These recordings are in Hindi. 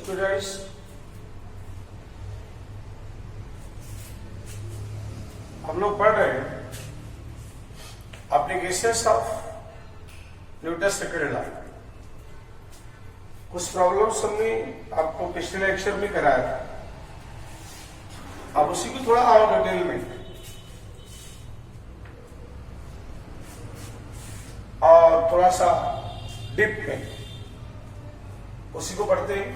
स्टूडेंट्स, हम लोग पढ़ रहे हैं applications of Newton second law. कुछ प्रॉब्लम्स हमने आपको पिछले लेक्चर में कराया था, अब उसी को थोड़ा और डिटेल में और थोड़ा सा डीप में उसी को पढ़ते हैं।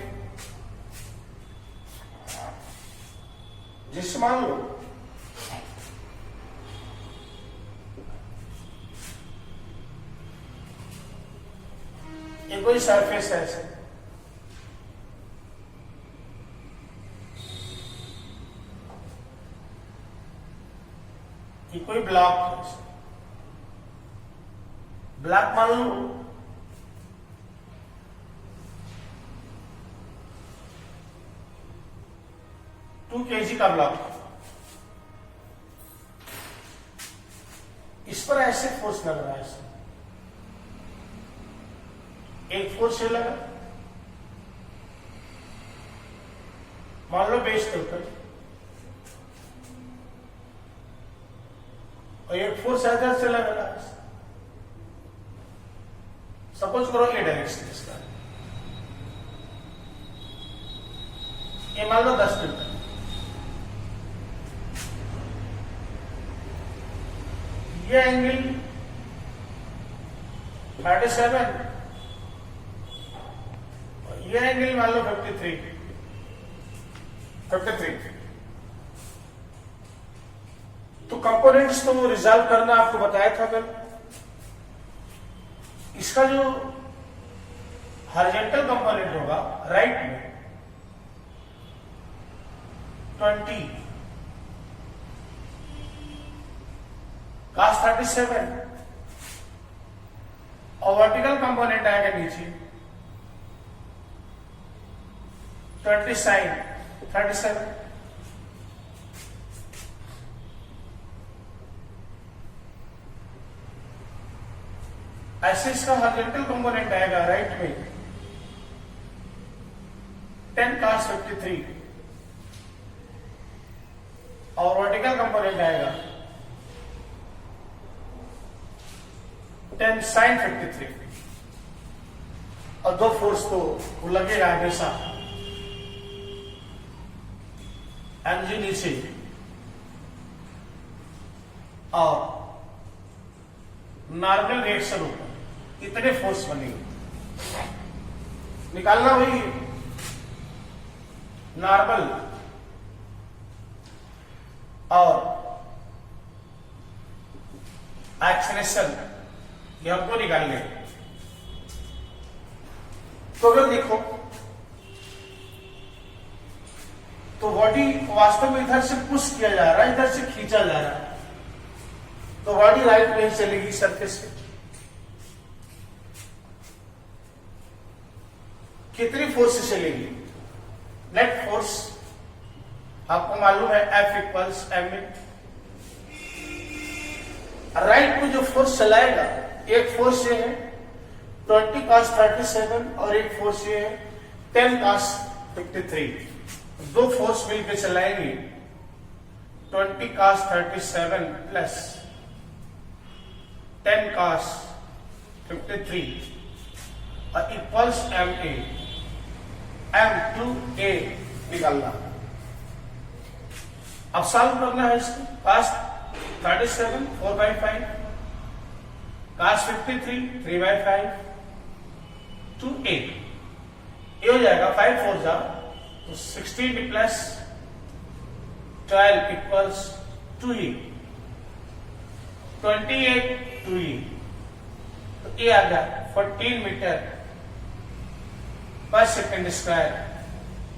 जिससे मान लो ये कोई सरफेस है ऐसे, ये कोई ब्लॉक है, ब्लॉक मान लो 2 kg का ब्लॉक, इस पर ऐसे फोर्स लग रहा है, ऐसे एक फोर्स ये लगा, मान लो बेस के ऊपर, और एक फोर्स इधर से लग रहा है, सपोज करो ये डायरेक्शन इसका, ये मान लो 10 मीटर, ये एंगल 37, ये एंगल मान लो 53। तो कंपोनेंट्स तो रिजॉल्व करना आपको बताया था कल। इसका जो हॉरिजॉन्टल कंपोनेंट होगा राइट में 20 cos 37 और वर्टिकल कंपोनेंट आएगा नीचे 20 sin 37। ऐसे इसका हॉरिजॉन्टल कंपोनेंट आएगा राइट में 10 cos 53 और वर्टिकल कंपोनेंट आएगा 10 sin 53। और दो फोर्स तो वो लगेगा हमेशा, एमजी नीचे और नॉर्मल रिएक्शन ऊपर, इतने फोर्स बनेंगे। निकालना वही नॉर्मल और एक्सेलरेशन, ये हमको निकालने। तो अगर देखो तो बॉडी वास्तव में इधर से पुश किया जा रहा है, इधर से खींचा जा रहा है, तो बॉडी राइट में ही चलेगी सरफेस पे। कितनी फोर्स से चलेगी? नेट फोर्स आपको मालूम है F equals m a. Right में जो फोर्स चलाएगा, एक फोर्स ये है 20 cos 37 और एक फोर्स ये है 10 cos 53। दो फोर्स मिलकर चलाएंगे 20 cos 37 प्लस 10 cos 53 और इक्वल्स एम ए। M2A निकालना। अब सॉल्व करना है इसको। cos 37 4/5, cos 53 3/5 to 8। ये हो जाएगा 5 4 जा तो 16 प्लस 12 इक्वल्स 2E, 28 2E। तो ये आ गया 14 मीटर पर सेकेंड स्क्वायर।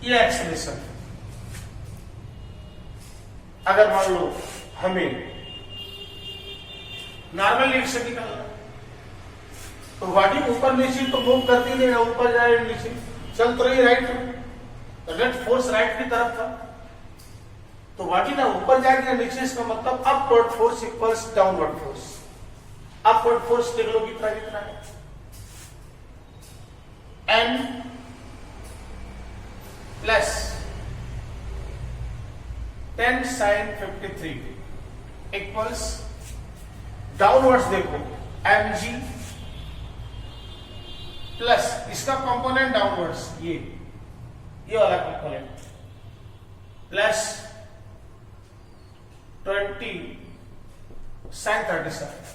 ये एक्सेलरेशन। अगर मान लो हमें नॉर्मल रिएक्शन निकालना, तो बॉडी ऊपर नीचे तो मूव करती रहेगा, ऊपर जाए नीचे चल तो रही राइट में, तो नेट फोर्स राइट की तरफ था, तो बॉडी ना ऊपर जाएगी ना नीचे, इसका मतलब upward force equals downward force. Upward force देख लो कितना कितना है, N plus 10 sin 53 equals downwards देखो mg प्लस इसका कंपोनेंट डाउनवर्ड्स ये वाला component plus 20 sin 37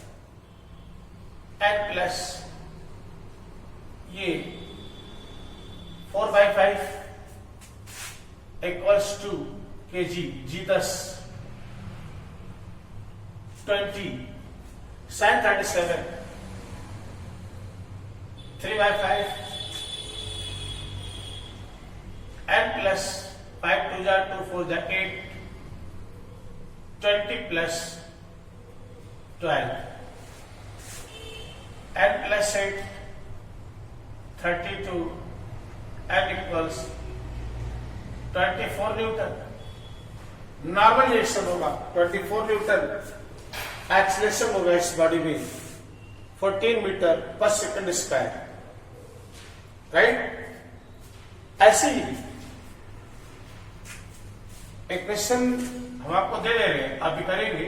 and plus ये 4/5 equals to kg g 10 20 sin 37 3/5 and plus 5 2 जा 2 4 जा 8 20 plus 12 and plus 8 32 and equals 24 Newton normal reaction होगा 24 न्यूटन एक्सीलरेशन होगा इस बॉडी में 14 मीटर पर सेकंड स्क्वायर राइट। ऐसे ही एक क्वेश्चन हम आपको दे रहे हैं, आप भी करेंगे।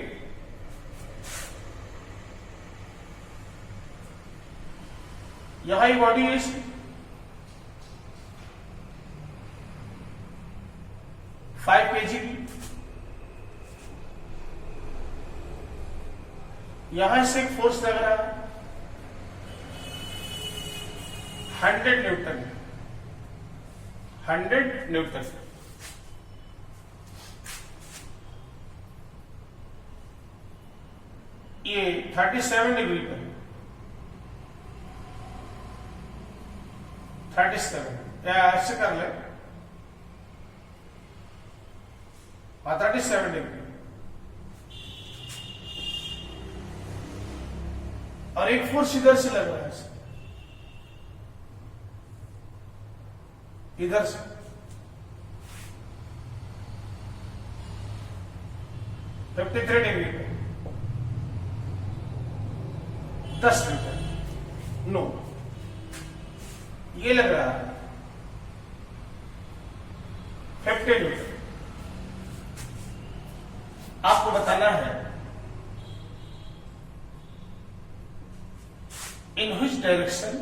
यहां ही बॉडी है 5 kg की, यहां से एक फोर्स लग रहा है 100 न्यूटन 100 न्यूटन। ये 37 डिग्री पर 37 या ऐसे कर ले 37 डिग्री और एक फोर्स इधर से लग रहा है इधर से 53 डिग्री पे 10 मीटर नो ये लग रहा है 50 मीटर। आपको बताना है in which direction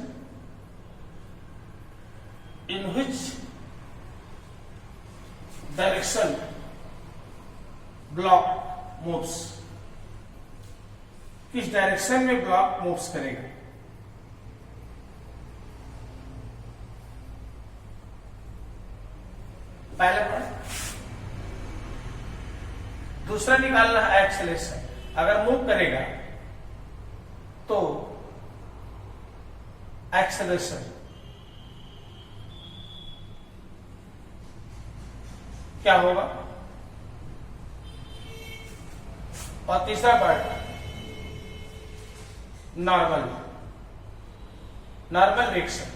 block moves, किस डायरेक्शन में ब्लॉक मूव्स करेगा। पहला पॉइंट। दूसरा निकालना है एक्सेलरेशन, अगर मूव करेगा तो एक्सेलरेशन क्या होगा। और तीसरा पार्ट नॉर्मल रिएक्शन,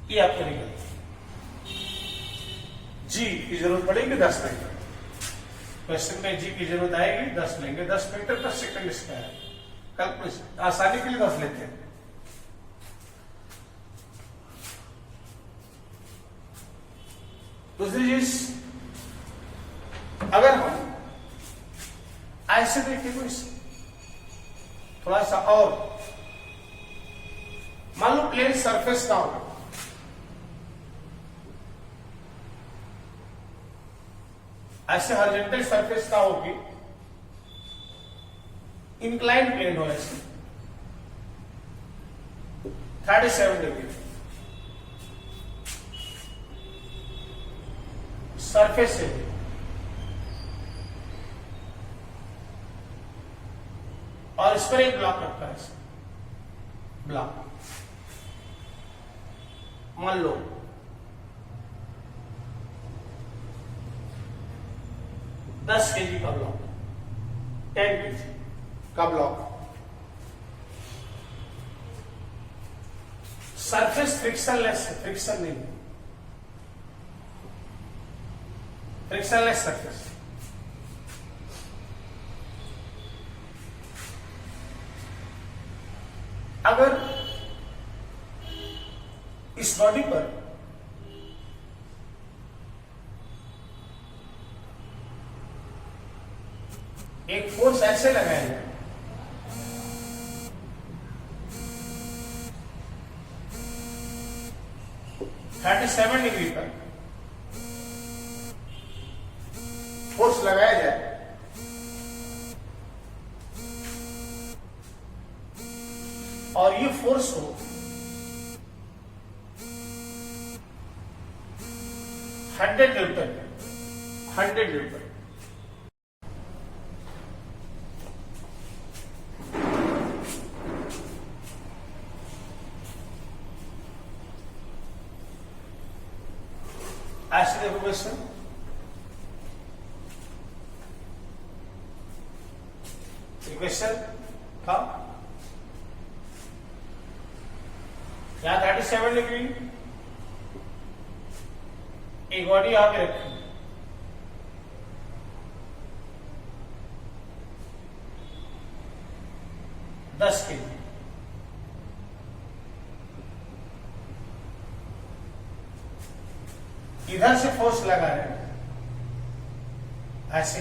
ये आपको निकल जी की जरूरत पड़ेगी 10 मीटर। क्वेश्चन में जी की जरूरत आएगी 10 लेंगे, 10 मीटर पर सेकंड स्क्वायर। कल आसानी के लिए 10 लेते हैं। दूसरी चीज, अगर हम ऐसे देखें कोई थोड़ा सा और, मान लो प्लेन सरफेस का हो, ऐसे हॉरिजॉन्टल सरफेस का होगी, इंक्लाइन प्लेन हो ऐसे 37 डिग्री सरफेस से, और इस पर एक ब्लॉक रखा है, ब्लॉक मान लो 10 kg का ब्लॉक, 10 kg का ब्लॉक, सरफेस फ्रिक्शनलेस है, फ्रिक्शन नहीं, फ्रिक्शनलेस सरफेस। अगर इस बॉडी पर एक फोर्स ऐसे लगाया जाए, (37 डिग्री पर फोर्स लगाया जाए और ये फोर्स हो 100 न्यूटन, 100 न्यूटन। ऐसे देखो क्वेश्चन, क्वेश्चन था यहां 37 डिग्री, एक बॉडी यहां पे रखी, दस के इधर से फोर्स लगा रहे हैं ऐसे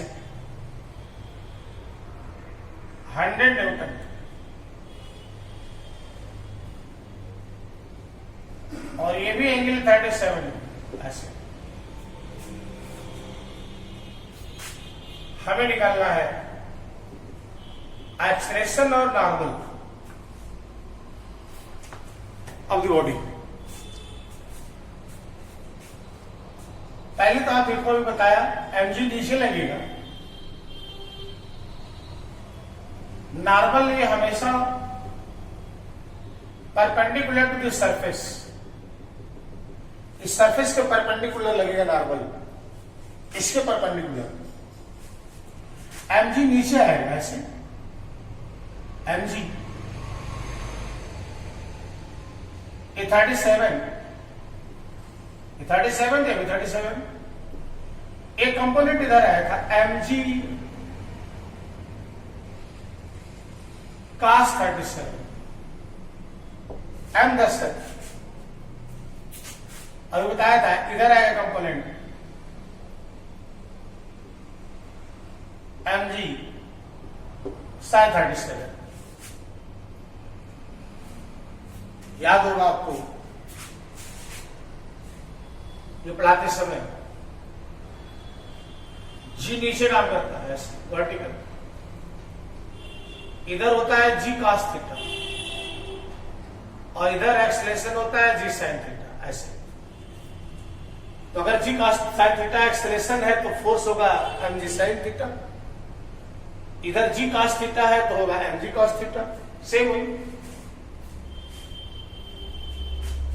100 न्यूटन, और ये भी एंगल 37 ऐसे। हमें निकालना है एक्सलेरेशन और नॉर्मल ऑफ द बॉडी। पहले तो आप देखो भी बताया mg नीचे लगेगा, नॉर्मल ये हमेशा परपेंडिकुलर टू द सरफेस, इस सरफेस के परपेंडिकुलर लगेगा नॉर्मल, इसके परपेंडिकुलर। mg नीचे आएगा ऐसे, mg ये 37 थे, 37 एक कंपोनेंट इधर आया था mg cos 37, m 10 है। अभी बताया था इधर आएगा कंपोनेंट mg sin 37, याद होगा आपको ये पढ़ाते समय। जी नीचे काम करता है वर्टिकल, इधर होता है जी cos थीटा और इधर एक्सेलरेशन होता है जी sin थीटा ऐसे। तो अगर जी cos sin थीटा एक्सेलरेशन है तो फोर्स होगा mg sin थीटा, इधर जी cos थीटा है तो होगा mg cos थीटा, सेम हुई।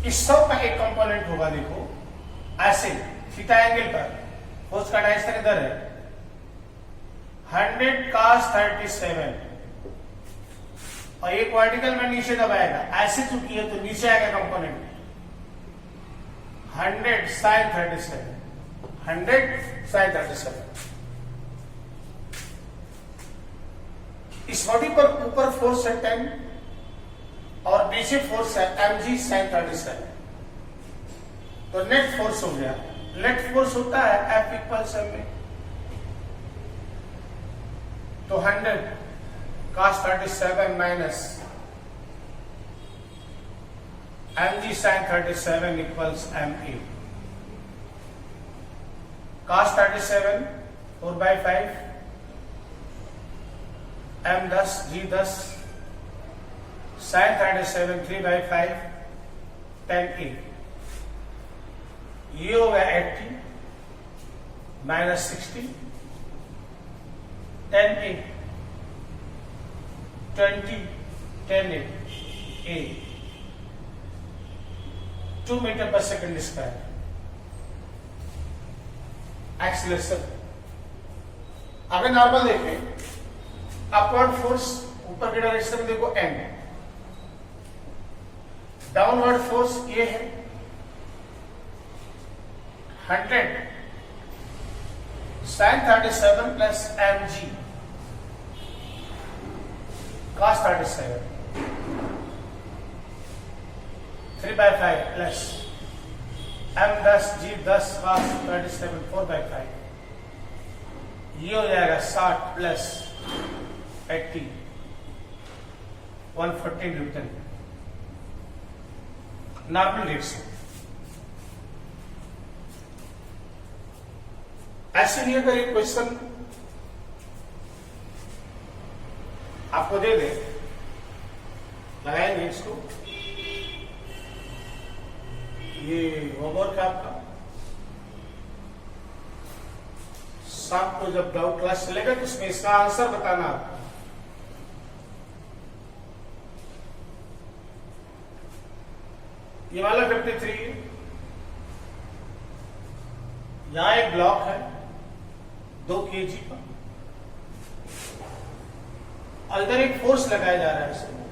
इस सब का एक कंपोनेंट होगा, देखो ऐसे थीटा एंगल पर फोर्स का डायरेक्शन इधर है 100 cos 37 और एक वर्टिकल में नीचे दबाएगा ऐसे, चुकी है तो नीचे आएगा कंपोनेंट 100 sin 37, 100 sin 37। इस बॉडी पर ऊपर फोर्स है 10 और नीचे फोर्स है mg sin 37, तो नेट फोर्स हो गया। नेट फोर्स होता है F इक्वल्स m में, तो 100 cos 37 minus mg sin 37 equals ma। cos 37 4/5, m 10 g 10, sin 37 3/5 10a। ये हो गया 80 माइनस 60 10a 20 10a 2 मीटर पर सेकंड स्क्वायर एक्सेलरेशन। अगर नॉर्मल देखें अपवर्ड फोर्स ऊपर के डायरेक्शन में देखो m, डाउनवर्ड फोर्स ये है 100 sin 37 plus mg cos 37 3/5 plus M 10 G 10 cos 27 4/5, ये हो जाएगा 60 प्लस 80 140 न्यूटन नॉर्मल रेट से। ऐसे नहीं अगर एक क्वेश्चन आपको दे दे, लगाएंगे इसको, ये होमवर्क है आपका, शाम को जब डाउट क्लास चलेगा तो इसमें इसका आंसर बताना आपको। ये वाला 53 है, यहां एक ब्लॉक है 2 kg का और इधर एक फोर्स लगाया जा रहा है इसमें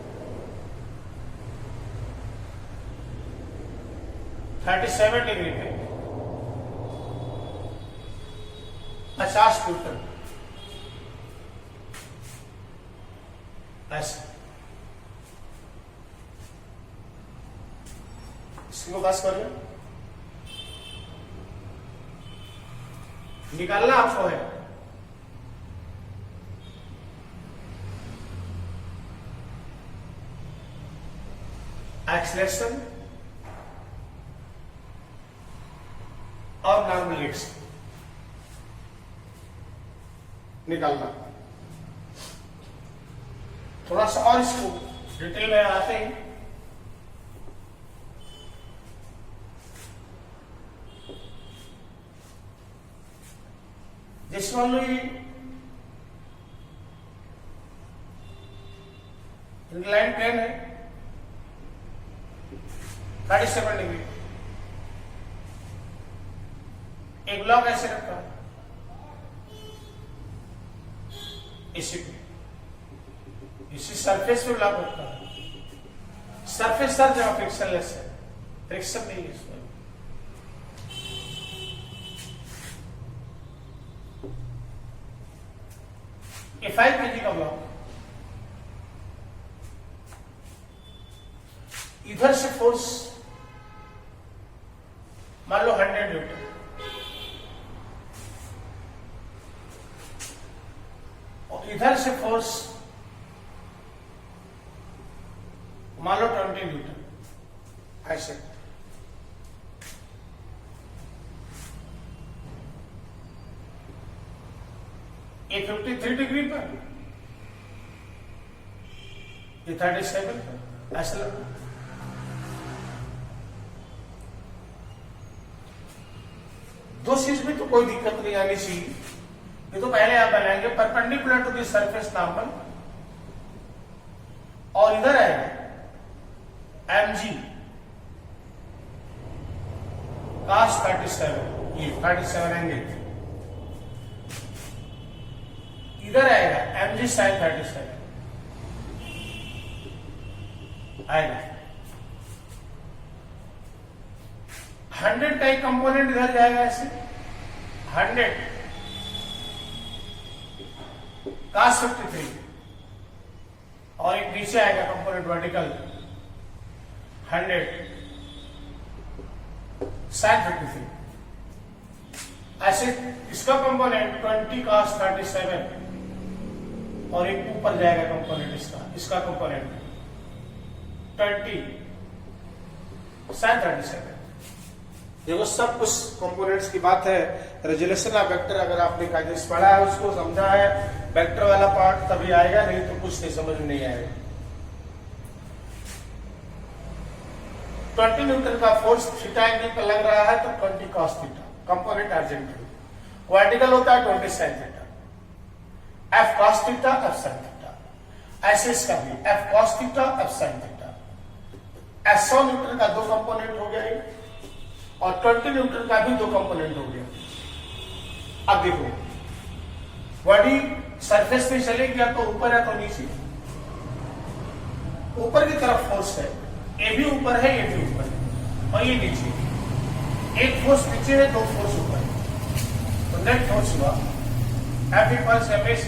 37 डिग्री पे 50 न्यूटन, ऐसे इसको बस करिए, निकालना आपको है। एक्सलेशन और नॉर्मल रेट्स निकालना। थोड़ा सा और इसको डिटेल में आते हैं। जैसे मान लो ये इंक्लाइन प्लेन है 37 डिग्री, एक ब्लॉक ऐसे रखा इसी सरफेस पे ब्लॉक रखा है, सरफेस हर जगह फ्रिक्शनलेस है, फ्रिक्शन नहीं है इसमें। ये 5 kg का ब्लॉक, इधर से फोर्स मान लो 100 न्यूटन, और इधर से फोर्स मान लो 20 न्यूटन, ऐसे। ये 53 डिग्री पर, ये 37 पर, ऐसा लगता। दो चीज में तो कोई दिक्कत नहीं आनी चाहिए। ये तो पहले आप बनाएंगे perpendicular to the surface normal, और इधर आएगा mg cos 37, ये 37 एंगल, इधर आएगा mg sin 37 आएगा। 100 का एक कंपोनेंट इधर जाएगा ऐसे, 100 cos 53, और एक नीचे आएगा कंपोनेंट वर्टिकल 100 sin 53, ऐसे इसका कंपोनेंट 20 cos 37, और एक ऊपर जाएगा कंपोनेंट इसका कंपोनेंट 20 sin 37। देखो सब कुछ कंपोनेंट्स की बात है। रेजुलेशन ऑफ वेक्टर अगर आपने कायदे पढ़ा है, उसको समझा है, वेक्टर वाला पार्ट तभी आएगा, नहीं तो कुछ नहीं समझ में नहीं आएगा। 20 न्यूटन का फोर्स थीटा एंगल पर लग रहा है तो 20 cos theta, component urgently vertical होता है 20 sin theta, f cos theta f sin theta, ऐसे इसका भी f cos theta f sin theta. 100 Newton का 2 कंपोनेंट हो गया ये, और 20 न्यूटन का भी 2 कंपोनेंट हो गया। अब देखो बॉडी सरफेस पे चले गया तो ऊपर है तो नीचे, ऊपर की तरफ फोर्स है, ये भी ऊपर है ये भी ऊपर है, और ये नीचे, एक फोर्स नीचे है 2 फोर्स ऊपर है, तो नेट फोर्स हुआ F equals MAC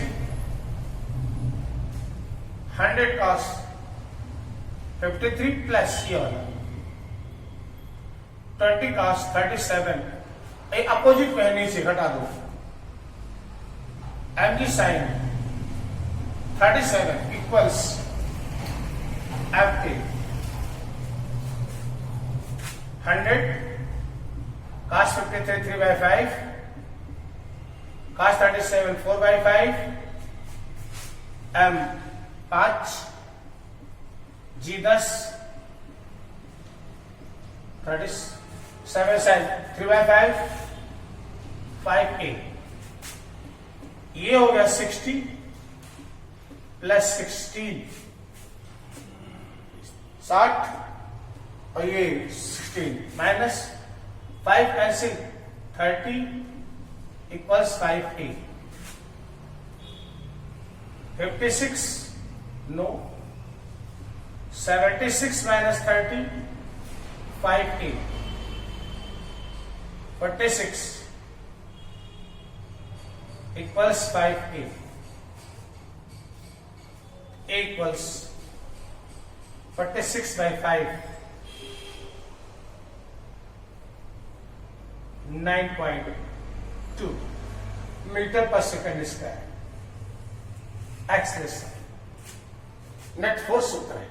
100 cos 53 plus ये वाला 20 cos 37 अपोजिट में नीचे घटा दो mg sin 37 equals FK 100 cos 53 3 by 5 cos 37 4 by 5 m 5 g 10 37 sin 3 by 5 5a ये हो गया 60 प्लस 16 60 और ये 16 minus 5 cancel 30 equals 5a 56 no 76 minus 30 5a 46 equals 5a equals 46 by 5 9.2 metre पर second square acceleration net force सूत्र है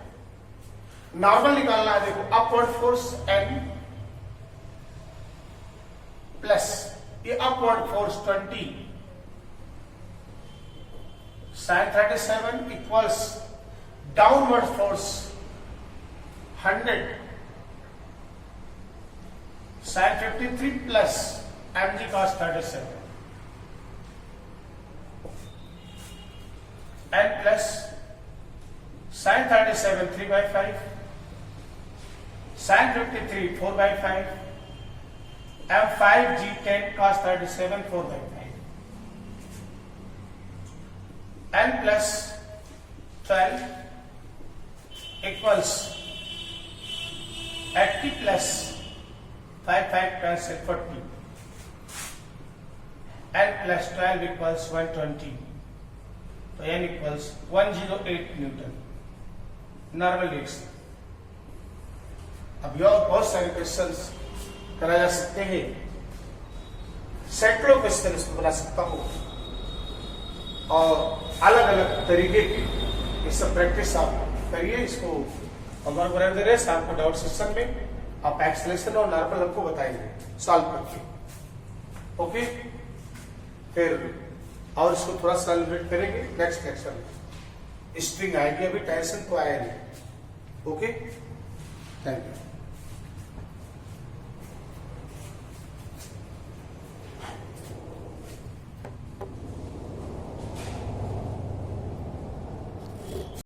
नॉर्मल निकालना है देखो अपवर्ड फोर्स n प्लस ये upward force 20 sin 37 equals downward force 100 sin 53 plus mg cos 37 and plus sin 37 3 by 5 sin 53 4 by 5 and 5 g 10 cos 37 4 by 5 n plus 12 equals 80 plus 5 cancel 40 n plus 12 equals 120 तो n equals 108 Newton normal reaction. अब और बहुत सारे क्वेश्चंस करा जा सकते हैं सैकड़ों क्वेश्चन इसको बना सकता हूं और अलग अलग तरीके की ये सब प्रैक्टिस आप करिए इसको और बराबर रेस्ट आपको डाउट सेक्शन में आप एक्सेलरेशन और नॉर्मल आपको बताएंगे सॉल्व करके ओके फिर और इसको थोड़ा सा एलिब्रेट करेंगे नेक्स्ट लेक्चर में स्ट्रिंग आएगी अभी टेंशन तो आया नहीं ओके थैंक यू।